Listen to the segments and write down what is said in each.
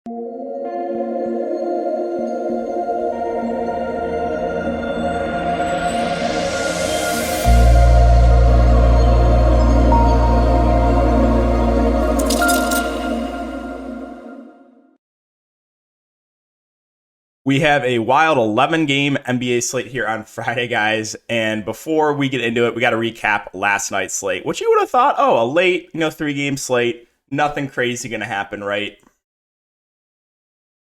We have a wild 11-game NBA slate here on Friday, guys. And before we get into it, we got to recap last night's slate, which you would have thought, oh, a late, 3-game slate, nothing crazy going to happen, right?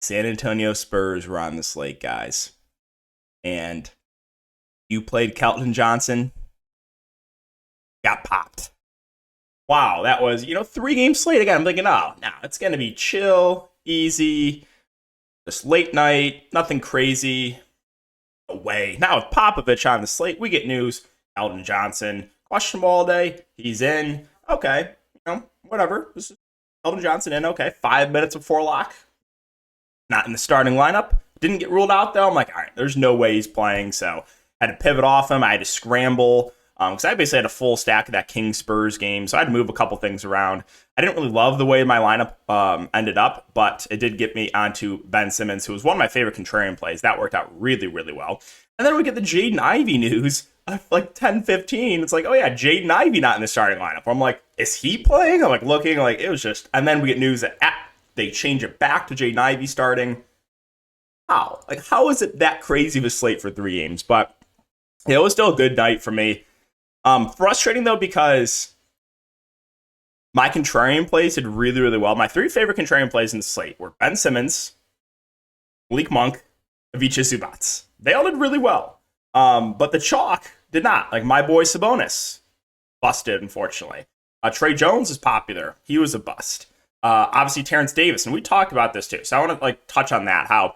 San Antonio Spurs were on the slate, guys. And you played Kelton Johnson, got popped. Wow, that was, 3-game slate again. I'm thinking, oh, no, it's going to be chill, easy. Just late night, nothing crazy. Away. Now with Popovich on the slate, we get news. Elton Johnson, questionable all day. He's in. Okay, whatever. This is Elton Johnson in. Okay, 5 minutes before lock. Not in the starting lineup. Didn't get ruled out though. I'm like, all right, there's no way he's playing. So I had to pivot off him. I had to scramble. Because I basically had a full stack of that Kings Spurs game, so I had to move a couple things around. I didn't really love the way my lineup ended up, but it did get me onto Ben Simmons, who was one of my favorite contrarian plays. That worked out really, really well. And then we get the Jaden Ivey news, like 10:15. It's like, oh yeah, Jaden Ivey not in the starting lineup. I'm like, is he playing? I'm like looking, like it was just. And then we get news that they change it back to Jaden Ivey starting. How? Like, how is it that crazy of a slate for 3 games? But it was still a good night for me. Frustrating though, because my contrarian plays did really, really well. My 3 favorite contrarian plays in the slate were Ben Simmons, Malik Monk, Ivica Zubac. They all did really well. But the chalk did not. Like my boy Sabonis busted, unfortunately. Trey Jones is popular. He was a bust. Obviously Terrence Davis, and we talked about this too. So I want to touch on that. How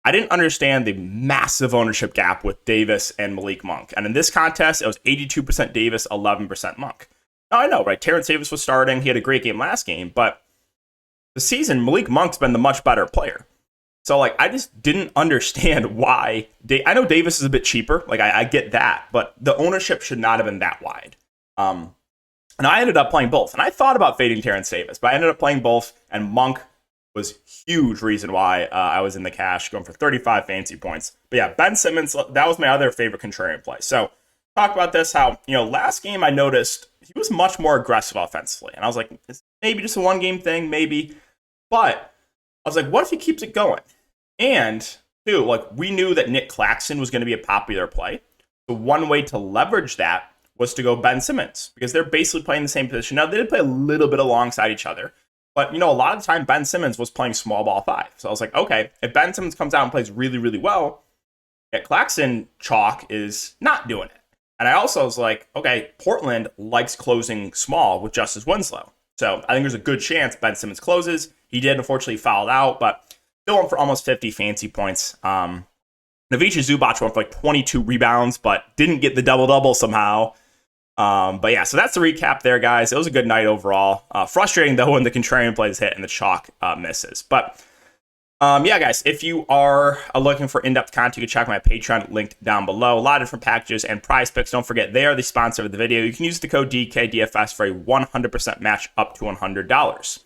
I didn't understand the massive ownership gap with Davis and Malik Monk. And in this contest, it was 82% Davis, 11% Monk. Now, I know, right? Terrence Davis was starting. He had a great game last game. But the season, Malik Monk's been the much better player. So, I just didn't understand why. I know Davis is a bit cheaper. I get that. But the ownership should not have been that wide. And I ended up playing both. And I thought about fading Terrence Davis. But I ended up playing both. And Monk was huge reason why I was in the cash, going for 35 fantasy points. But yeah, Ben Simmons, that was my other favorite contrarian play. So talk about this, how, last game I noticed he was much more aggressive offensively. And I was like, it's maybe just a 1-game thing, maybe. But I was like, what if he keeps it going? And two, we knew that Nick Claxton was going to be a popular play. So one way to leverage that was to go Ben Simmons, because they're basically playing the same position. Now, they did play a little bit alongside each other. But, a lot of the time, Ben Simmons was playing small ball 5. So I was like, okay, if Ben Simmons comes out and plays really, really well, Claxton chalk is not doing it. And I also was like, okay, Portland likes closing small with Justice Winslow. So I think there's a good chance Ben Simmons closes. He did, unfortunately, fouled out, but still went for almost 50 fantasy points. Ivica Zubac went for 22 rebounds, but didn't get the double-double somehow. But yeah, so that's the recap there, guys. It was a good night overall. Frustrating, though, when the contrarian plays hit and the chalk misses. But yeah, guys, if you are looking for in-depth content, you can check my Patreon linked down below. A lot of different packages and prize picks. Don't forget, they are the sponsor of the video. You can use the code DKDFS for a 100% match up to $100.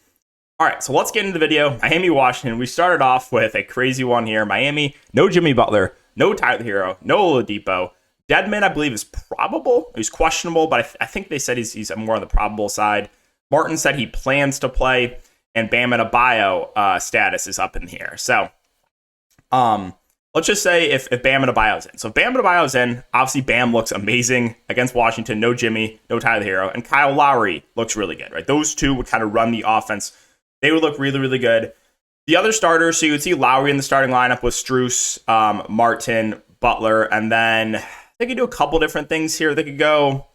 All right, so let's get into the video. Miami, Washington. We started off with a crazy one here. Miami, no Jimmy Butler, no Tyler Hero, no Oladipo. Dedmon, I believe, is probable. He's questionable, but I think they said he's more on the probable side. Martin said he plans to play, and Bam Adebayo status is up in the air. So let's just say if Bam Adebayo's in. So if Bam Adebayo's in, obviously Bam looks amazing against Washington. No Jimmy, no Tyler Hero, and Kyle Lowry looks really good, right? Those two would kind of run the offense. They would look really, really good. The other starters, so you would see Lowry in the starting lineup with Strus, Martin, Butler, and then they could do a couple different things here. They could go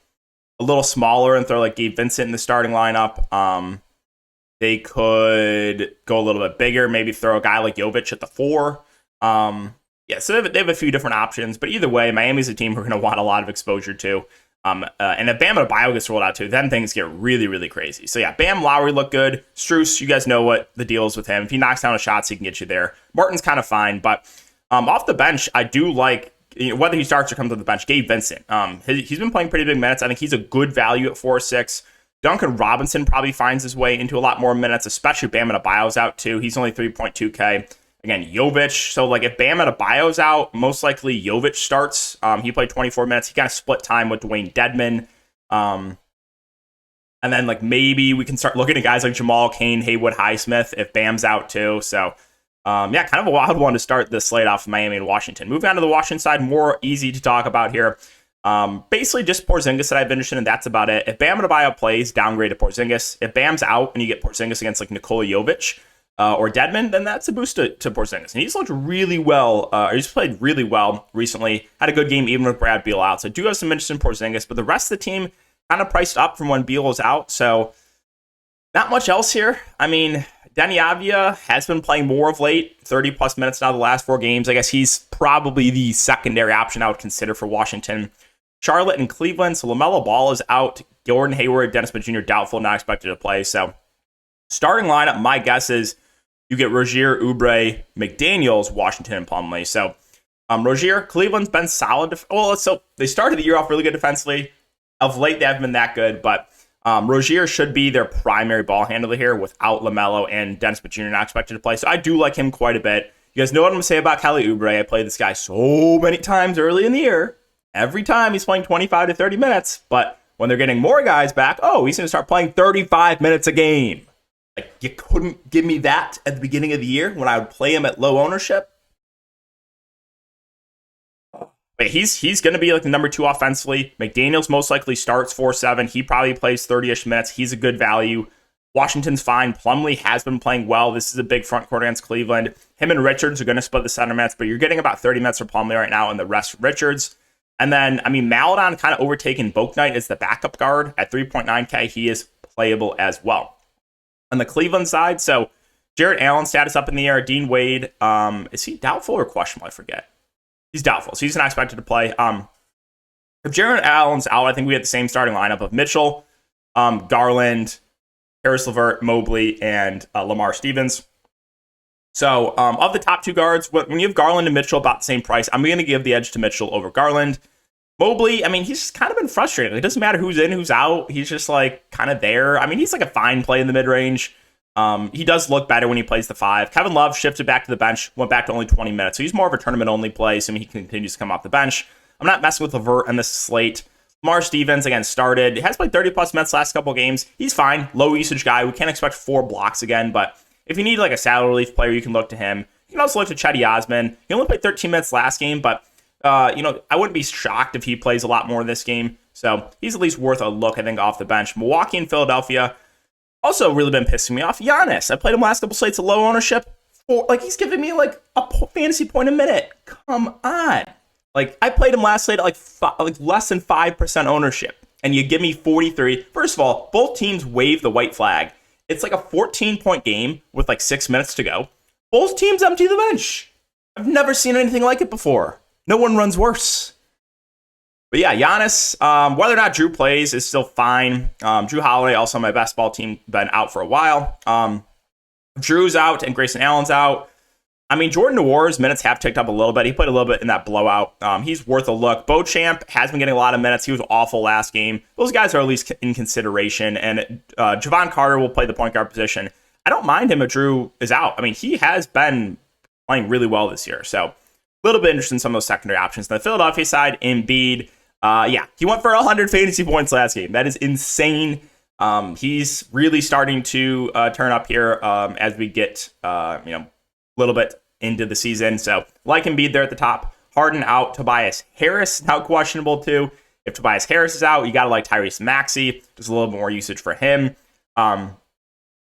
a little smaller and throw Gabe Vincent in the starting lineup. They could go a little bit bigger, maybe throw a guy like Jovic at the 4. Yeah, so they have a few different options. But either way, Miami's a team we're going to want a lot of exposure to. And if Bam Adebayo gets rolled out too, then things get really, really crazy. So yeah, Bam, Lowry look good. Strus, you guys know what the deal is with him. If he knocks down a shots, he can get you there. Martin's kind of fine, but off the bench, I do like, whether he starts or comes off the bench, Gabe Vincent. He's been playing pretty big minutes. I think he's a good value at 4-6. Duncan Robinson probably finds his way into a lot more minutes, especially if Bam Adebayo's out too. He's only 3.2K. Again, Jovic. So like if Bam Adebayo's out, most likely Jovic starts. He played 24 minutes. He kind of split time with Dwayne Dedmon. And then like maybe we can start looking at guys like Jamal Cain, Haywood Highsmith if Bam's out too. So yeah, kind of a wild one to start this slate off of Miami and Washington. Moving on to the Washington side, more easy to talk about here. Basically just Porzingis that I've been interested in. That's about it. If Bam Adebayo plays, downgrade to Porzingis. If Bam's out and you get Porzingis against like Nikola Jovic or Dedmon, then that's a boost to Porzingis. And he's looked really well. He's played really well recently. Had a good game even with Brad Beal out. So I do have some interest in Porzingis, but the rest of the team kind of priced up from when Beal was out. So not much else here. I mean, Deni Avdija has been playing more of late, 30-plus minutes now the last 4 games. I guess he's probably the secondary option I would consider for Washington. Charlotte and Cleveland, so LaMelo Ball is out. Gordon Hayward, Dennis Smith Jr. doubtful, not expected to play. So starting lineup, my guess is you get Rozier, Oubre, McDaniels, Washington, and Plumlee. So Rozier, Cleveland's been solid. So they started the year off really good defensively. Of late, they haven't been that good, but Rozier should be their primary ball handler here without LaMelo and Dennis Smith Jr. not expected to play. So I do like him quite a bit. You guys know what I'm going to say about Kelly Oubre. I played this guy so many times early in the year. Every time he's playing 25 to 30 minutes. But when they're getting more guys back, he's going to start playing 35 minutes a game. Like, you couldn't give me that at the beginning of the year when I would play him at low ownership. But he's going to be like the number 2 offensively. McDaniels most likely starts 4-7. He probably plays 30-ish minutes. He's a good value. Washington's fine. Plumlee has been playing well. This is a big front court against Cleveland. Him and Richards are going to split the center minutes, but you're getting about 30 minutes for Plumlee right now and the rest Richards. And then, I mean, Maladon kind of overtaken Bouknight as the backup guard at 3.9K. He is playable as well. On the Cleveland side, so Jarrett Allen status up in the air. Dean Wade, is he doubtful or questionable? I forget. He's doubtful, so he's not expected to play. If Jarrett Allen's out, I think we have the same starting lineup of Mitchell, Garland, Harris LeVert, Mobley, and Lamar Stevens. So of the top 2 guards, when you have Garland and Mitchell about the same price, I'm going to give the edge to Mitchell over Garland. Mobley, I mean, he's just kind of been frustrated. It doesn't matter who's in, who's out. He's just like kind of there. I mean, he's like a fine play in the mid-range. He does look better when he plays the 5. Kevin Love shifted back to the bench, went back to only 20 minutes. So he's more of a tournament-only play, assuming he continues to come off the bench. I'm not messing with LeVert on this slate. Lamar Stevens, again, started. He has played 30-plus minutes last couple of games. He's fine. Low-usage guy. We can't expect 4 blocks again, but if you need like a salary relief player, you can look to him. You can also look to Chetty Osman. He only played 13 minutes last game, but I wouldn't be shocked if he plays a lot more this game. So he's at least worth a look, I think, off the bench. Milwaukee and Philadelphia also really been pissing me off. Giannis, I played him last couple slates of low ownership. He's giving me like a fantasy point a minute. Come on. Like, I played him last slate at like less than 5% ownership, and you give me 43. First of all, both teams wave the white flag. It's like a 14-point game with like 6 minutes to go. Both teams empty the bench. I've never seen anything like it before. No one runs worse. But yeah, Giannis, whether or not Drew plays is still fine. Drew Holiday, also on my best ball team, been out for a while. Drew's out and Grayson Allen's out. I mean, Jordan Noir's minutes have ticked up a little bit. He played a little bit in that blowout. He's worth a look. Beauchamp has been getting a lot of minutes. He was awful last game. Those guys are at least in consideration. And Javon Carter will play the point guard position. I don't mind him if Drew is out. I mean, he has been playing really well this year. So a little bit interested in some of those secondary options. On the Philadelphia side, Embiid, he went for 100 fantasy points last game. That is insane. He's really starting to turn up here as we get, a little bit into the season. So like Embiid there at the top. Harden out. Tobias Harris now questionable too. If Tobias Harris is out, you got to like Tyrese Maxey. There's a little bit more usage for him. Starting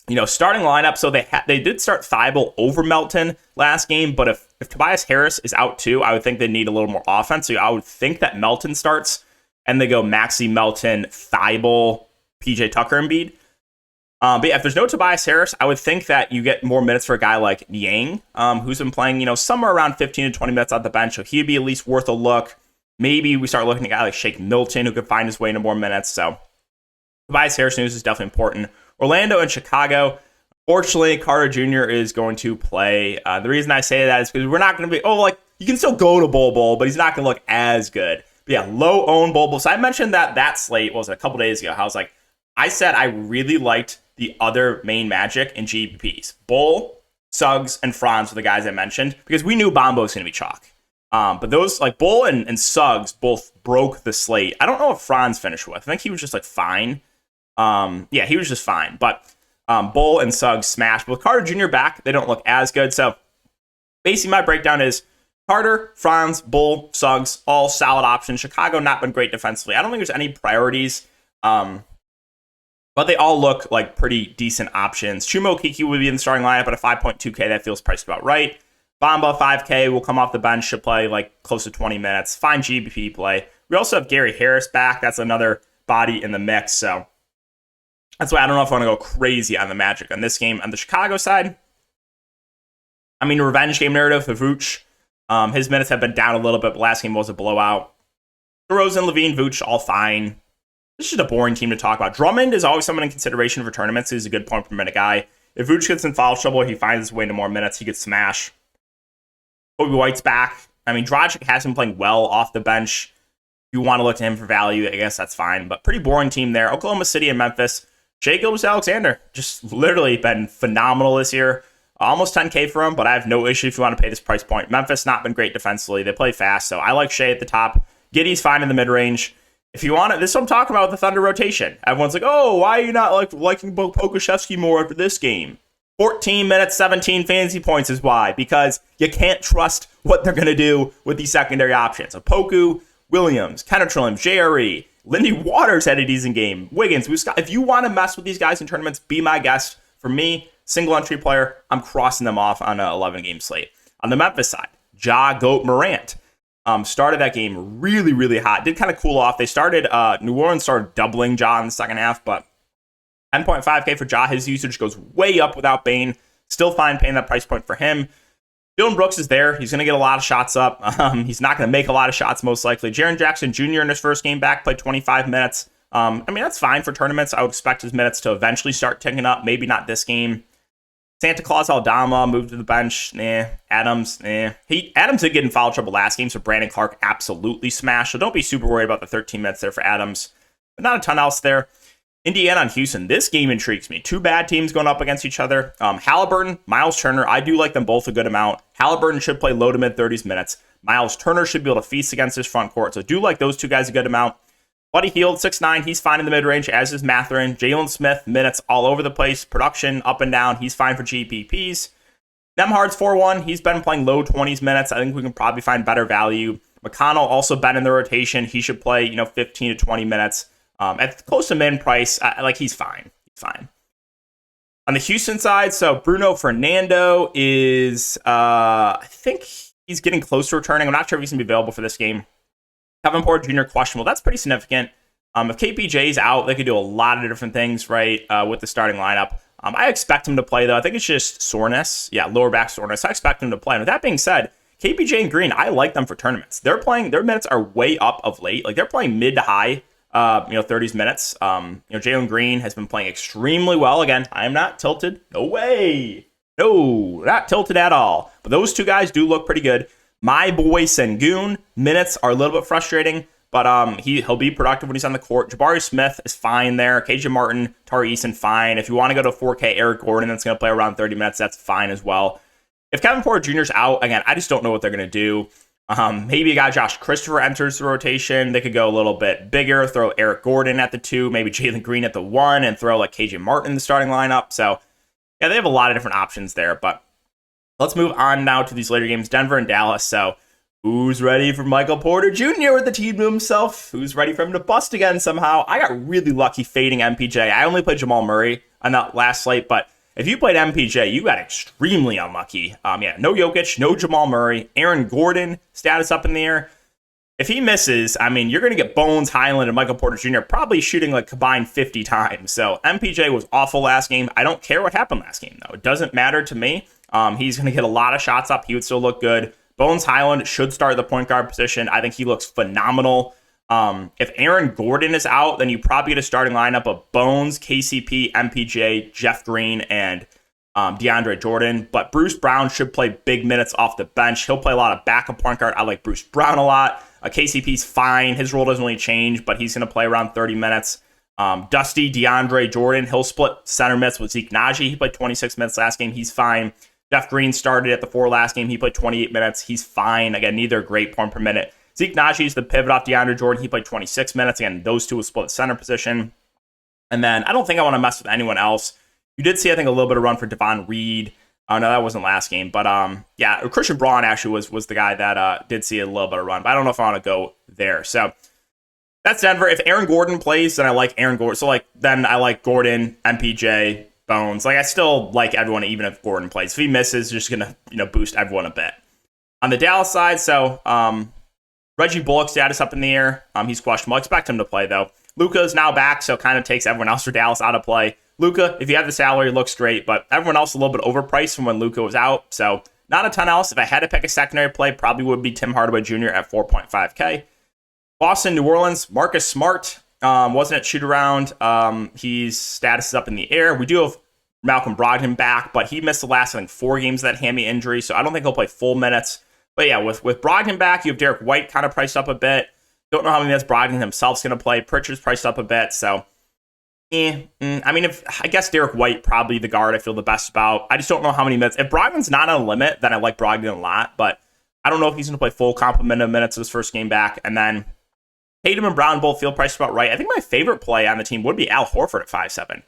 lineup. So they did start Thibault over Melton last game, but if Tobias Harris is out too, I would think they need a little more offense. So I would think that Melton starts and they go Maxey, Melton, Thibault, PJ Tucker, Embiid. But yeah, if there's no Tobias Harris, I would think that you get more minutes for a guy like Yang, who's been playing, somewhere around 15 to 20 minutes on the bench. So he'd be at least worth a look. Maybe we start looking at a guy like Shake Milton who could find his way into more minutes. So Tobias Harris news is definitely important. Orlando and Chicago. Fortunately, Carter Jr. is going to play. The reason I say that is because we're not going to be, you can still go to Bol, but he's not going to look as good. But yeah, low-owned Bol. So I mentioned that slate was a couple days ago. I was like, I said I really liked the other main Magic and GPPs. Bull, Suggs, and Franz were the guys I mentioned because we knew Bombo was going to be chalk. But those, like Bull and Suggs, both broke the slate. I don't know what Franz finished with. I think he was just like fine. Yeah, he was just fine. But Bull and Suggs smashed. But with Carter Jr. back, they don't look as good. So basically my breakdown is Carter, Franz, Bull, Suggs, all solid options. Chicago not been great defensively. I don't think there's any priorities. But they all look like pretty decent options. Chumo Kiki would be in the starting lineup at a 5.2K. That feels priced about right. Bamba, 5K, will come off the bench, should play like close to 20 minutes. Fine GBP play. We also have Gary Harris back. That's another body in the mix. So that's why I don't know if I want to go crazy on the Magic on this game. On the Chicago side, I mean, revenge game narrative of Vooch. His minutes have been down a little bit, but last game was a blowout. DeRozan, Levine, Vooch, all fine. This is just a boring team to talk about. Drummond is always someone in consideration for tournaments. He's a good point per minute guy. If Vooch gets in foul trouble, he finds his way into more minutes. He could smash. Kobe White's back. I mean, Dragic has been playing well off the bench. If you want to look to him for value, I guess that's fine. But pretty boring team there. Oklahoma City and Memphis. Shai Gilgeous-Alexander just literally been phenomenal this year. Almost 10K for him, but I have no issue if you want to pay this price point. Memphis not been great defensively. They play fast, so I like Shai at the top. Giddey's fine in the mid-range. If you want it, this is what I'm talking about with the Thunder rotation. Everyone's like, oh, why are you not liking Pokusevski more after this game? 14 minutes, 17 fantasy points is why. Because you can't trust what they're going to do with these secondary options. So Poku, Williams, Kenneth Trillium, JRE, Lindy Waters had a decent game. Wiggins, if you want to mess with these guys in tournaments, be my guest. For me, single entry player, I'm crossing them off on an 11-game slate. On the Memphis side, Ja Goat Morant. Started that game really, really hot. Did kind of cool off. They started, New Orleans started doubling Ja in the second half, but 10.5K for Ja. His usage goes way up without Bane. Still fine paying that price point for him. Dylan Brooks is there. He's going to get a lot of shots up. He's not going to make a lot of shots, most likely. Jaren Jackson Jr. in his first game back played 25 minutes. I mean, that's fine for tournaments. I would expect his minutes to eventually start ticking up. Maybe not this game. Santa Claus Aldama moved to the bench. Adams, Adams did get in foul trouble last game, so Brandon Clark absolutely smashed. So don't be super worried about the 13 minutes there for Adams. But not a ton else there. Indiana and Houston. This game intrigues me. Two bad teams going up against each other. Halliburton, Miles Turner. I do like them both a good amount. Halliburton should play low to mid 30s minutes. Miles Turner should be able to feast against his front court. So do like those two guys a good amount. Buddy Hield, 6'9", he's fine in the mid-range, as is Mathurin. Jalen Smith, minutes all over the place. Production, up and down. He's fine for GPPs. Nemhard's 4'1", he's been playing low 20s minutes. I think we can probably find better value. McConnell also been in the rotation. He should play, 15 to 20 minutes. At close to min price, he's fine. He's fine. On the Houston side, so Bruno Fernando is, I think he's getting close to returning. I'm not sure if he's going to be available for this game. Kevin Porter Jr. questionable. That's pretty significant. If KPJ's out, they could do a lot of different things, right, with the starting lineup. I expect him to play, though. I think it's just soreness. Yeah, lower back soreness. I expect him to play. And with that being said, KPJ and Green, I like them for tournaments. They're playing, their minutes are way up of late. Like, they're playing mid to high, 30s minutes. Jalen Green has been playing extremely well. Again, I am not tilted. No way. No, not tilted at all. But those two guys do look pretty good. My boy Sengun, minutes are a little bit frustrating, but he'll be productive when he's on the court. Jabari Smith is fine there. KJ Martin, Tari Eason, fine. If you want to go to 4K Eric Gordon, that's going to play around 30 minutes, that's fine as well. If Kevin Porter Jr.'s out, again, I just don't know what they're going to do. Maybe a guy, Josh Christopher, enters the rotation. They could go a little bit bigger, throw Eric Gordon at the 2, maybe Jalen Green at the 1, and throw like KJ Martin in the starting lineup. So, yeah, they have a lot of different options there, but let's move on now to these later games. Denver and Dallas. So who's ready for Michael Porter Jr. with the team to himself? Who's ready for him to bust again somehow? I got really lucky fading MPJ. I only played Jamal Murray on that last slate, but if you played MPJ, you got extremely unlucky. No Jokic, no Jamal Murray. Aaron Gordon, status up in the air. If he misses, you're going to get Bones, Highland, and Michael Porter Jr. probably shooting like combined 50 times. So MPJ was awful last game. I don't care what happened last game, though. It doesn't matter to me. He's going to get a lot of shots up. He would still look good. Bones Highland should start the point guard position. I think he looks phenomenal. If Aaron Gordon is out, then you probably get a starting lineup of Bones, KCP, MPJ, Jeff Green, and DeAndre Jordan. But Bruce Brown should play big minutes off the bench. He'll play a lot of backup point guard. I like Bruce Brown a lot. KCP's fine. His role doesn't really change, but he's going to play around 30 minutes. Dusty DeAndre Jordan, he'll split center minutes with Zeke Naji. He played 26 minutes last game. He's fine. Jeff Green started at the 4 last game. He played 28 minutes. He's fine. Again, neither great point per minute. Zeke Naji is the pivot off DeAndre Jordan. He played 26 minutes. Again, those two will split the center position. And then I don't think I want to mess with anyone else. You did see, I think, a little bit of run for Devon Reed. Oh, no, that wasn't last game. But yeah, Christian Braun actually was the guy that did see a little bit of run. But I don't know if I want to go there. So that's Denver. If Aaron Gordon plays, then I like Aaron Gordon. So then I like Gordon, MPJ, Bones. I still like everyone, even if Gordon plays. If he misses, just gonna boost everyone a bit. On the Dallas side, so Reggie Bullock's status up in the air. He's questionable. I expect him to play though. Luka's now back, so kind of takes everyone else for Dallas out of play. Luka, if you have the salary, looks great, but everyone else a little bit overpriced from when Luka was out. So not a ton else. If I had to pick a secondary play, probably would be Tim Hardaway Jr. at 4.5K. Boston, New Orleans, Marcus Smart wasn't at shoot around. His status is up in the air. We do have Malcolm Brogdon back, but he missed the last, I think, 4 games of that hammy injury, so I don't think he'll play full minutes. But yeah, with Brogdon back, you have Derek White kind of priced up a bit. Don't know how many minutes Brogdon himself's going to play. Pritchard's priced up a bit, so I mean, I guess Derek White probably the guard I feel the best about. I just don't know how many minutes. If Brogdon's not on a limit, then I like Brogdon a lot, but I don't know if he's going to play full complement of minutes of his first game back. And then Tatum and Brown both feel priced about right. I think my favorite play on the team would be Al Horford at 5'7".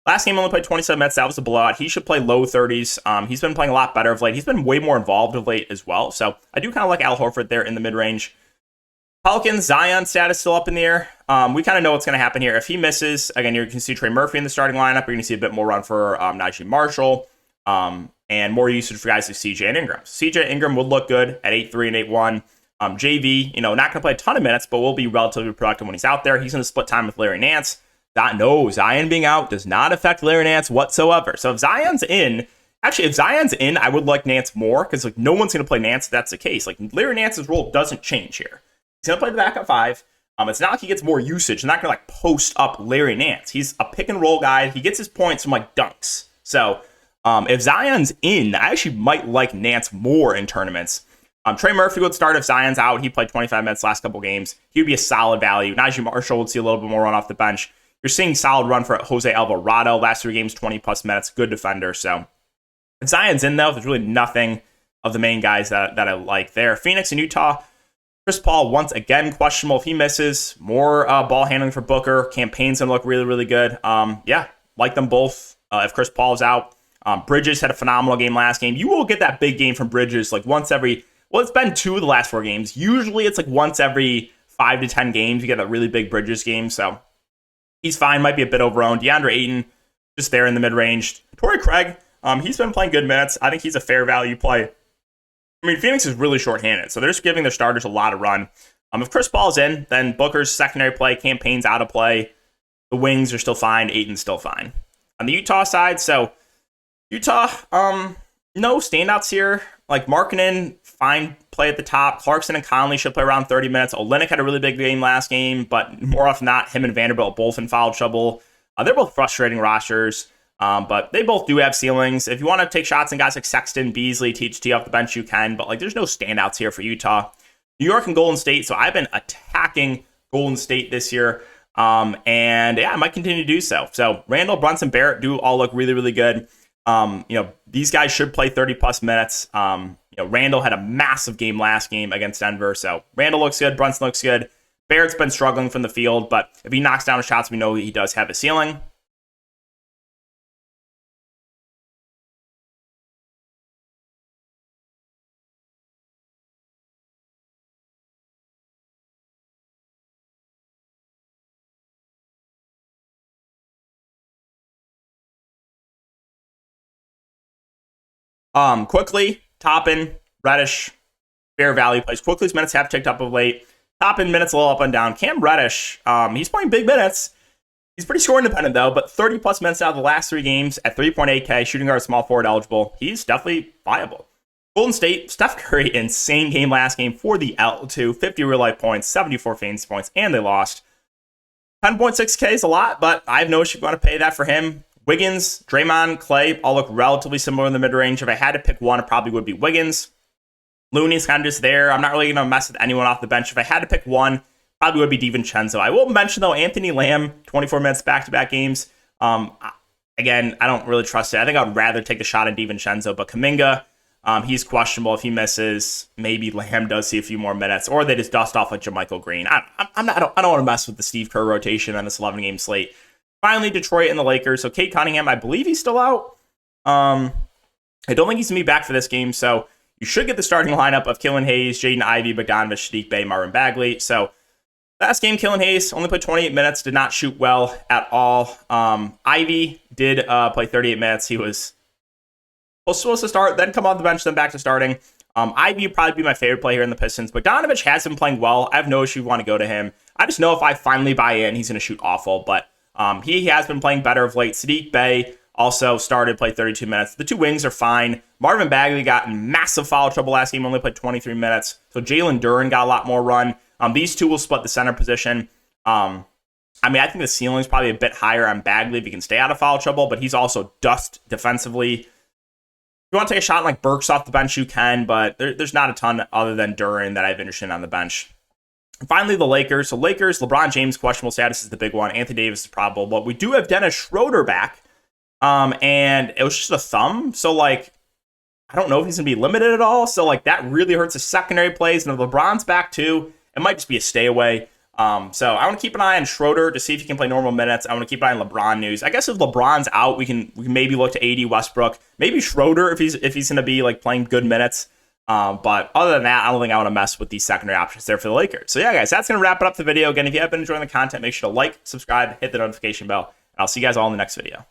Last game only played 27 minutes. That was a blowout. He should play low 30s. He's been playing a lot better of late. He's been way more involved of late as well. So I do kind of like Al Horford there in the mid-range. Pelicans, Zion status still up in the air. We kind of know what's going to happen here. If he misses, again, you're going to see Trey Murphy in the starting lineup. You're going to see a bit more run for Najee Marshall and more usage for guys like CJ and Ingram. CJ Ingram would look good at 8-3 and 8-1. JV, not going to play a ton of minutes, but will be relatively productive when he's out there. He's going to split time with Larry Nance. Zion being out does not affect Larry Nance whatsoever. So if Zion's in, I would like Nance more because no one's going to play Nance if that's the case. Larry Nance's role doesn't change here. He's going to play the backup 5. It's not like he gets more usage. He's not going to post up Larry Nance. He's a pick and roll guy. He gets his points from dunks. So if Zion's in, I actually might like Nance more in tournaments. Trey Murphy would start if Zion's out. He played 25 minutes last couple games. He would be a solid value. Najee Marshall would see a little bit more run off the bench. You're seeing solid run for Jose Alvarado. Last 3 games, 20-plus minutes. Good defender. So if Zion's in, though, there's really nothing of the main guys that I like there. Phoenix and Utah. Chris Paul, once again, questionable. If he misses, more ball handling for Booker. Campaign's going to look really, really good. Yeah, like them both if Chris Paul's out. Bridges had a phenomenal game last game. You will get that big game from Bridges once every... Well, it's been 2 of the last 4 games. Usually it's once every 5 to 10 games you get a really big Bridges game. So he's fine. Might be a bit overowned. DeAndre Ayton, just there in the mid-range. Torrey Craig, he's been playing good minutes. I think he's a fair value play. I mean, Phoenix is really shorthanded, so they're just giving their starters a lot of run. If Chris Paul's in, then Booker's secondary play, Campaign's out of play. The wings are still fine. Ayton's still fine. On the Utah side, so Utah, no standouts here. Markkanen, fine play at the top. Clarkson and Conley should play around 30 minutes. Olynyk had a really big game last game, but more often than not, him and Vanderbilt both in foul trouble. They're both frustrating rosters, but they both do have ceilings. If you want to take shots on guys like Sexton, Beasley, THT off the bench, you can, but there's no standouts here for Utah. New York and Golden State, so I've been attacking Golden State this year, and yeah, I might continue to do so. So Randall, Brunson, Barrett do all look really, really good. These guys should play 30-plus minutes. Randall had a massive game last game against Denver, so Randall looks good, Brunson looks good. Barrett's been struggling from the field, but if he knocks down his shots, we know he does have a ceiling. Quickly, Toppin, Reddish, fair value plays. Quickly's minutes have ticked up of late. Toppin minutes a little up and down. Cam Reddish, he's playing big minutes. He's pretty score independent though, but 30-plus minutes out of the last 3 games at 3.8K, shooting guard, small forward eligible. He's definitely viable. Golden State, Steph Curry, insane game last game for the L2, 50 real life points, 74 fantasy points, and they lost. 10.6K is a lot, but I have no issue going to pay that for him. Wiggins, Draymond, Clay all look relatively similar in the mid-range. If I had to pick one, it probably would be Wiggins. Looney's kind of just there. I'm not really going to mess with anyone off the bench. If I had to pick one, probably would be DiVincenzo. I will mention, though, Anthony Lamb, 24 minutes back-to-back games. Again, I don't really trust it. I think I'd rather take the shot at DiVincenzo, but Kuminga, he's questionable. If he misses, maybe Lamb does see a few more minutes, or they just dust off like JaMychal Green. I don't want to mess with the Steve Kerr rotation on this 11-game slate. Finally, Detroit and the Lakers. So Cade Cunningham, I believe he's still out. I don't think he's going to be back for this game, so you should get the starting lineup of Killian Hayes, Jaden Ivey, Bogdanovich, Sadiq Bey, Marvin Bagley. So last game, Killian Hayes only played 28 minutes, did not shoot well at all. Ivey did play 38 minutes. He was supposed to start, then come off the bench, then back to starting. Ivey would probably be my favorite player in the Pistons. Bogdanovich has been playing well. I have no issue if you want to go to him. I just know if I finally buy in, he's going to shoot awful. But he has been playing better of late. Sadiq Bey also started, played 32 minutes. The two wings are fine. Marvin Bagley got in massive foul trouble last game, only played 23 minutes. So Jalen Duren got a lot more run. These two will split the center position. I think the ceiling is probably a bit higher on Bagley if he can stay out of foul trouble, but he's also dust defensively. If you want to take a shot like Burks off the bench, you can, but there's not a ton other than Duren that I've interested in on the bench. And finally, the Lakers. So Lakers, LeBron James, questionable status is the big one. Anthony Davis is probable, but we do have Dennis Schroeder back. And it was just a thumb. So, I don't know if he's going to be limited at all. So, that really hurts his secondary plays. And if LeBron's back too, it might just be a stay away. So I want to keep an eye on Schroeder to see if he can play normal minutes. I want to keep an eye on LeBron news. I guess if LeBron's out, we can maybe look to AD, Westbrook, maybe Schroeder if he's going to be playing good minutes. But other than that, I don't think I want to mess with these secondary options there for the Lakers. So yeah, guys, that's going to wrap it up the video. Again, if you have been enjoying the content, make sure to like, subscribe, hit the notification bell, and I'll see you guys all in the next video.